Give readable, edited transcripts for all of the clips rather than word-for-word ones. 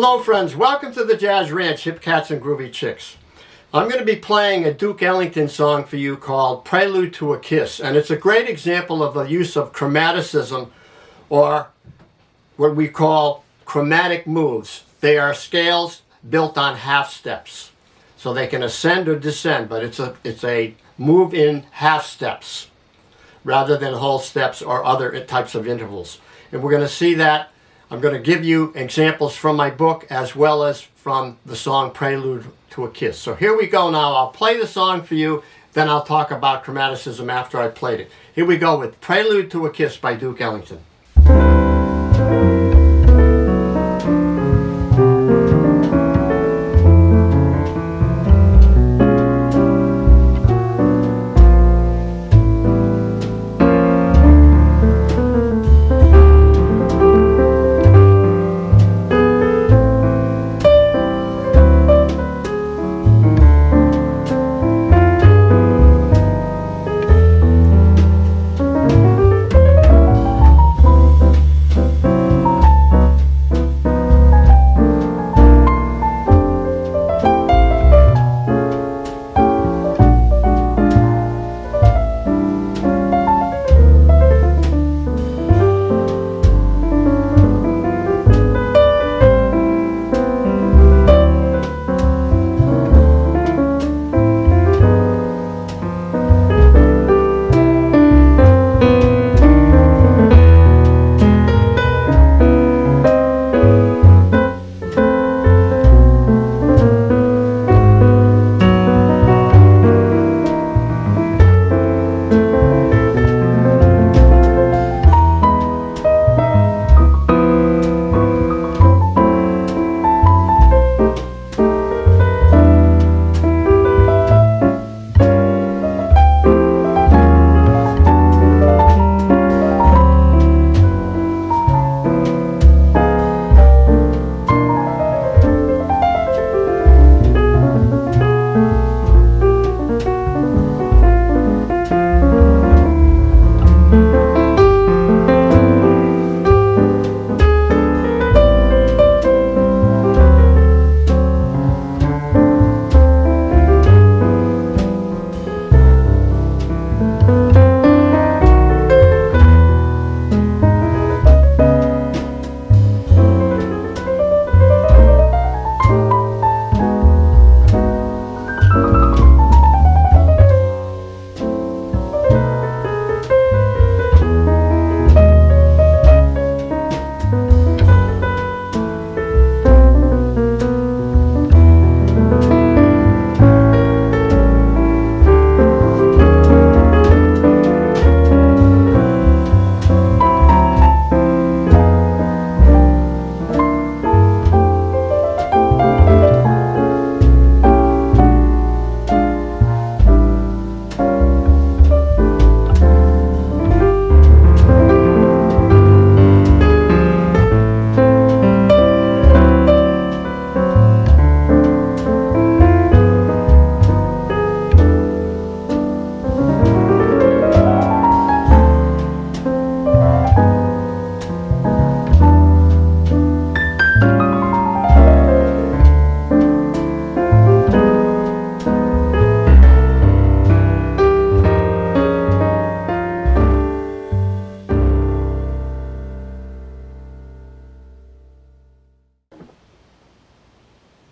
Hello friends, welcome to the Jazz Ranch, Hip Cats and Groovy Chicks. I'm going to be playing a Duke Ellington song for you called Prelude to a Kiss, and it's a great example of the use of chromaticism, or what we call chromatic moves. They are scales built on half steps, so they can ascend or descend, but it's a move in half steps rather than whole steps or other types of intervals. And we're going to see that. I'm going to give you examples from my book as well as from the song Prelude to a Kiss. So here we go now. I'll play the song for you, then I'll talk about chromaticism after I played it. Here we go with Prelude to a Kiss by Duke Ellington.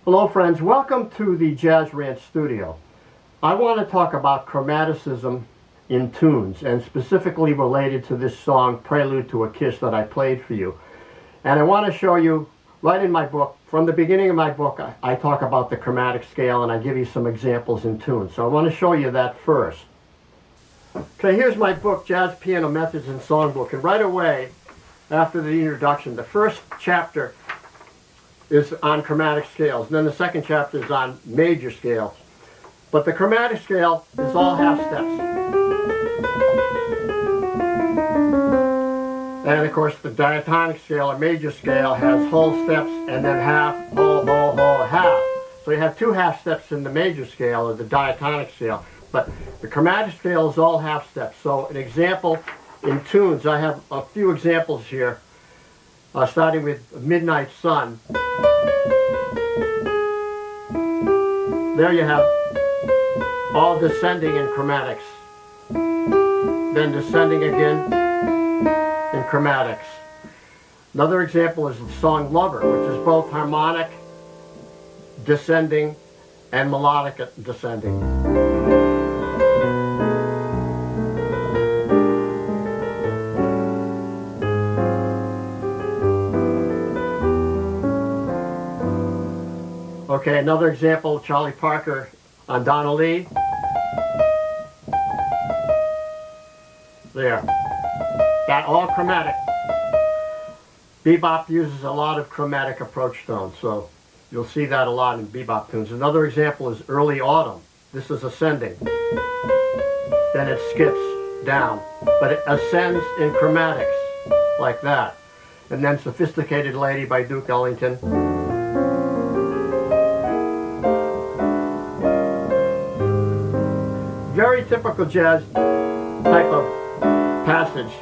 Hello friends, welcome to the Jazz Ranch studio. I want to talk about chromaticism in tunes, and specifically related to this song Prelude to a Kiss that I played for you. And I want to show you right in my book, from the beginning of my book, I talk about the chromatic scale and I give you some examples in tunes. So I want to show you that first. Okay, here's my book, Jazz Piano Methods and Songbook, and right away after the introduction, the first chapter is on chromatic scales. And then the second chapter is on major scales. But the chromatic scale is all half steps. And of course the diatonic scale, or major scale, has whole steps and then half, whole, half. So you have two half steps in the major scale, or the diatonic scale. But the chromatic scale is all half steps. So an example in tunes, I have a few examples here. starting with Midnight Sun. There you have all descending in chromatics, then descending again in chromatics. Another example is the song Lover, which is both harmonic descending and melodic descending. Okay, another example, Charlie Parker on Donna Lee. There. That all chromatic. Bebop uses a lot of chromatic approach tones, so you'll see that a lot in bebop tunes. Another example is Early Autumn. This is ascending. Then it skips down, but it ascends in chromatics, like that. And then Sophisticated Lady by Duke Ellington. Very typical jazz type of passage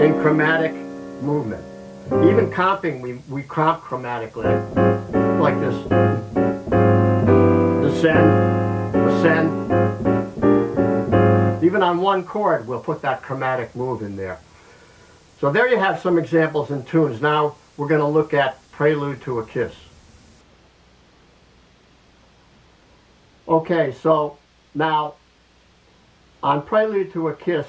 in chromatic movement. Even comping, we comp chromatically, like this. Descend, ascend. Even on one chord, we'll put that chromatic move in there. So there you have some examples in tunes. Now we're going to look at Prelude to a Kiss. Okay, so now on Prelude to a Kiss,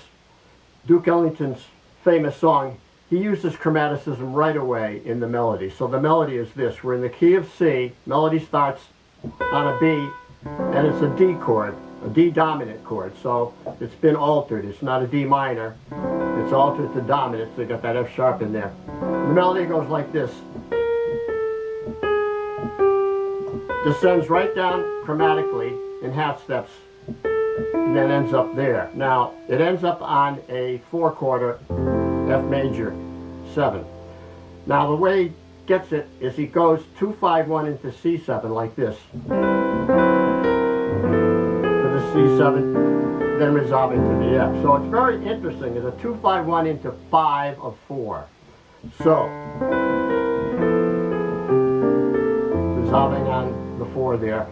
Duke Ellington's famous song, he uses chromaticism right away in the melody. So the melody is this. We're in the key of C. Melody starts on a B, and it's a D chord, a D dominant chord. So it's been altered. It's not a D minor. It's altered to dominant, so you got that F sharp in there. The melody goes like this. Descends right down chromatically in half steps, and then ends up there. Now, it ends up on a 4-quarter F major 7. Now, the way he gets it is he goes 2-5-1 into C7 like this. To the C7, then resolving to the F. So it's very interesting. It's a 2-5-1 into 5 of 4. So, resolving on the 4 there,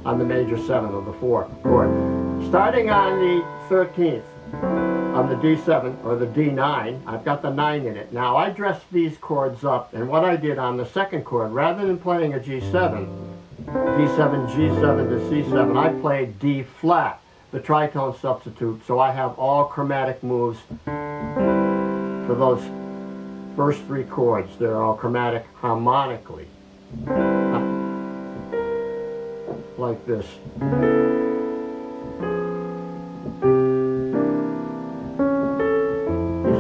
on the major 7 of the 4 chord. Starting on the 13th, on the D7 or the D9, I've got the 9 in it. Now I dressed these chords up, and what I did on the second chord, rather than playing a G7, D7, G7 to C7, I played D flat, the tritone substitute, so I have all chromatic moves for those first 3 chords. They're all chromatic harmonically, like this.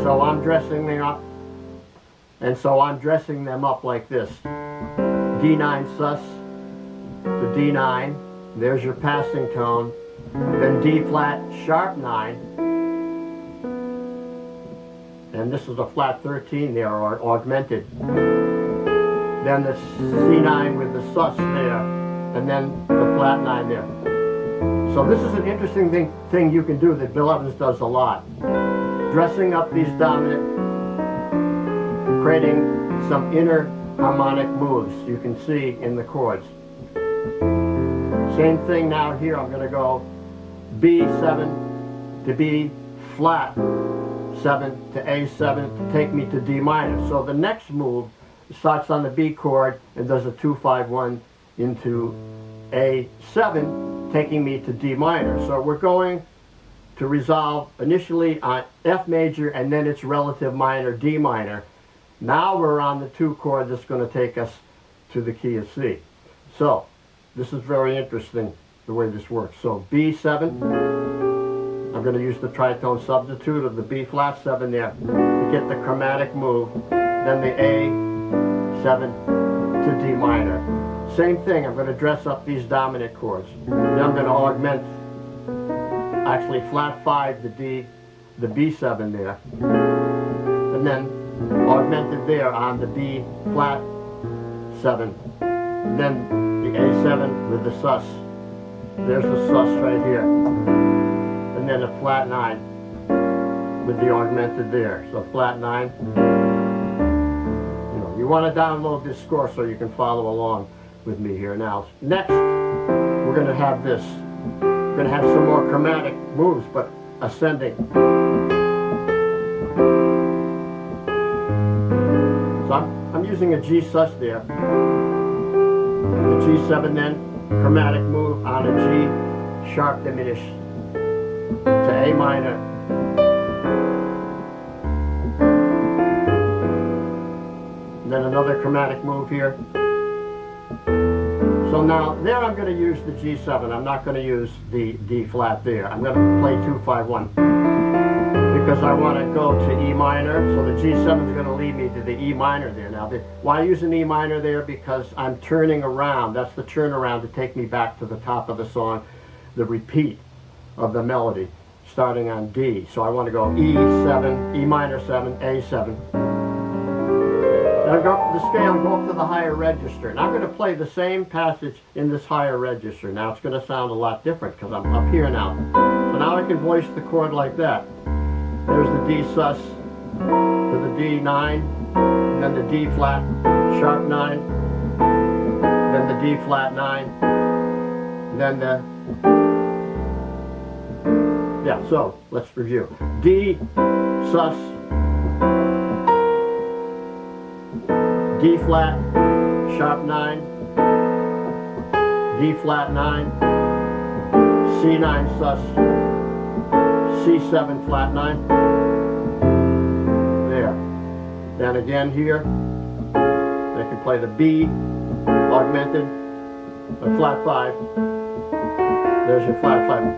So I'm dressing them up, and so I'm dressing them up like this. D9 sus to D9, there's your passing tone, then D flat sharp 9, and this is a flat 13 there, or augmented. Then the C9 with the sus there, and then the flat 9 there. So this is an interesting thing you can do that Bill Evans does a lot. Dressing up these dominant, creating some inner harmonic moves you can see in the chords. Same thing now here. I'm going to go B7 to B flat 7 to A7 to take me to D minor. So the next move starts on the B chord and does a 2-5-1 into A7, taking me to D minor. So we're going to resolve initially on F major and then its relative minor, D minor. Now we're on the 2 chord that's going to take us to the key of C. So this is very interesting the way this works. So B7, I'm going to use the tritone substitute of the B flat 7 there to get the chromatic move, then the A7 to D minor. Same thing, I'm going to dress up these dominant chords. Then I'm going to augment, actually flat 5 the D, the B7 there, and then augmented there on the B flat 7, then the A7 with the sus. There's the sus right here, and then a flat 9 with the augmented there. So flat 9, you You want to download this score so you can follow along with me here. Now, next, we're going to have this. We're going to have some more chromatic moves, but ascending. So I'm using a G sus there. The G7 then, chromatic move on a G sharp diminished to A minor. And then another chromatic move here. So now there I'm going to use the G7. I'm not going to use the D flat there. I'm going to play 2-5-1 because I want to go to E minor. So the G7 is going to lead me to the E minor there. Now why use an E minor there? Because I'm turning around. That's the turnaround to take me back to the top of the song, the repeat of the melody starting on D. So I want to go E7, E minor 7, A7. Now go up the scale and go up to the higher register. Now I'm going to play the same passage in this higher register. Now it's going to sound a lot different because I'm up here now. So now I can voice the chord like that. There's the D sus to the D9, and then the D flat sharp 9, then the D flat 9, then the, yeah, so let's review. D sus, D flat, sharp 9, D flat 9, C9 sus, C7 flat 9. There. Then again here, I can play the B augmented, a flat 5. There's your flat 5.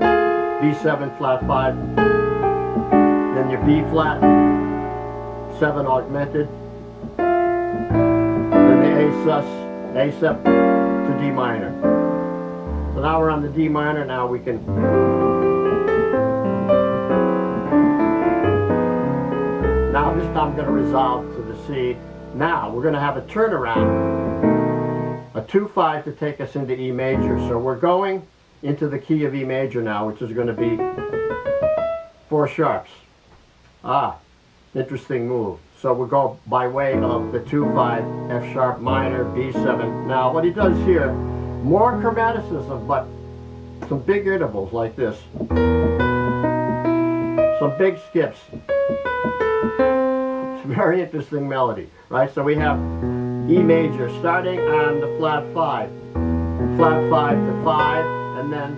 B7 flat 5. Then your B flat 7 augmented. A sus, A7 to D minor. So now we're on the D minor. Now we can. Now this time I'm going to resolve to the C. Now we're going to have a turnaround, a 2-5 to take us into E major. So we're going into the key of E major now, which is going to be 4 sharps. Ah, interesting move. So we'll go by way of the 2-5, F sharp minor, B7. Now what he does here, more chromaticism, but some big intervals like this. Some big skips. It's a very interesting melody, right? So we have E major starting on the flat 5. Flat 5 to 5, and then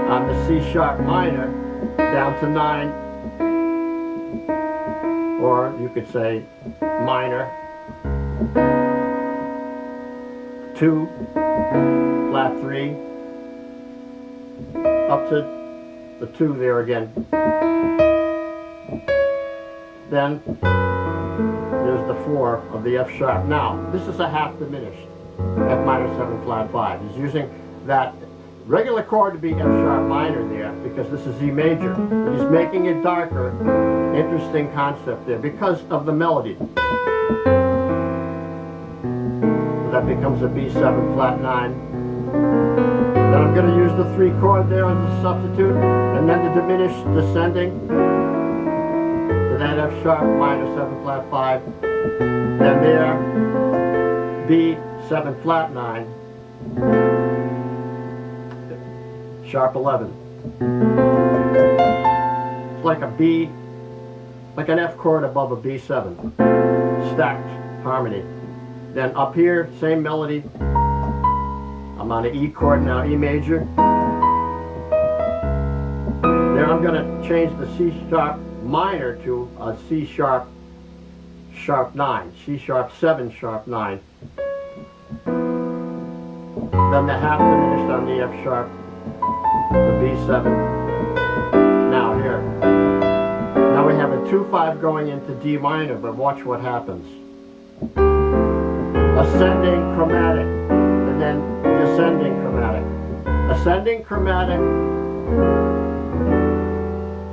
on the C sharp minor, down to 9. Or you could say minor, 2, flat 3, up to the 2 there again. Then there's the 4 of the F sharp. Now, this is a half diminished, F minor 7 flat 5. He's using that regular chord to be F sharp minor there because this is E major. But he's making it darker. Interesting concept there because of the melody. So that becomes a B7 flat 9. Then I'm going to use the 3 chord there as a substitute, and then the diminished descending to that F sharp minor 7 flat 5. Then there, B7 flat 9, sharp 11. It's like a B. Like an F chord above a B7, stacked harmony. Then up here, same melody. I'm on an E chord now, E major. There I'm going to change the C sharp minor to a C sharp sharp 9, C sharp 7 sharp 9. Then the half diminished on the F sharp, the B7. Now here. Now we have a 2-5 going into D minor, but watch what happens. Ascending chromatic, and then descending chromatic. Ascending chromatic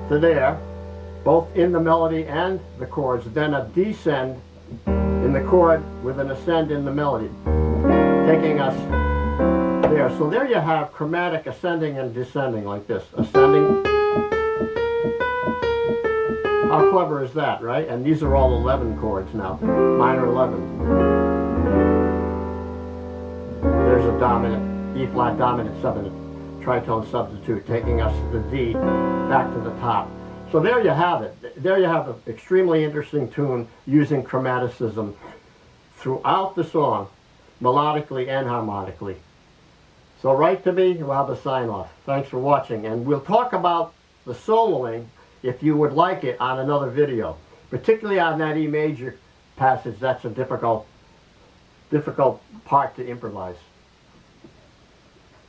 to there, both in the melody and the chords, then a descend in the chord with an ascend in the melody, taking us there. So there you have chromatic ascending and descending like this. Ascending, How clever is that, right? And these are all 11 chords now, minor 11. There's a dominant, E flat dominant 7 tritone substitute, taking us to the D back to the top. So there you have it. There you have an extremely interesting tune using chromaticism throughout the song, melodically and harmonically. So write to me, we'll have a sign off. Thanks for watching, and we'll talk about the soloing, if you would like it, on another video. Particularly on that E major passage, that's a difficult part to improvise.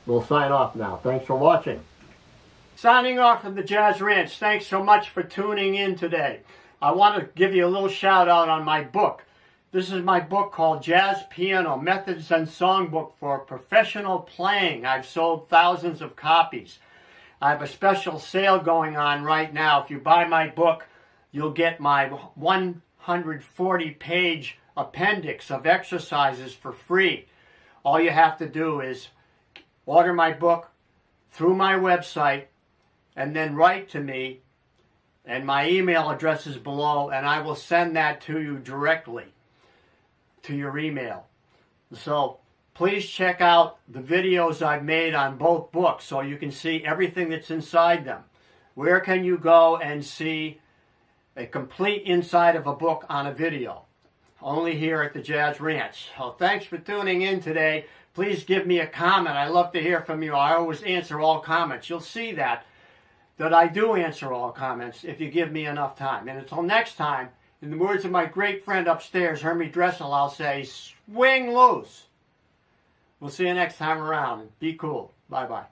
We'll sign off now. Thanks for watching. Signing off from the Jazz Ranch. Thanks so much for tuning in today. I want to give you a little shout out on my book. This is my book called Jazz Piano Methods and Songbook for Professional Playing. I've sold thousands of copies. I have a special sale going on right now. If you buy my book, you'll get my 140-page appendix of exercises for free. All you have to do is order my book through my website and then write to me, and my email address is below, and I will send that to you directly to your email. So please check out the videos I've made on both books so you can see everything that's inside them. Where can you go and see a complete inside of a book on a video? Only here at the Jazz Ranch. So thanks for tuning in today. Please give me a comment. I love to hear from you. I always answer all comments. You'll see that I do answer all comments if you give me enough time. And until next time, in the words of my great friend upstairs, Hermie Dressel, I'll say, swing loose. We'll see you next time around. Be cool. Bye-bye.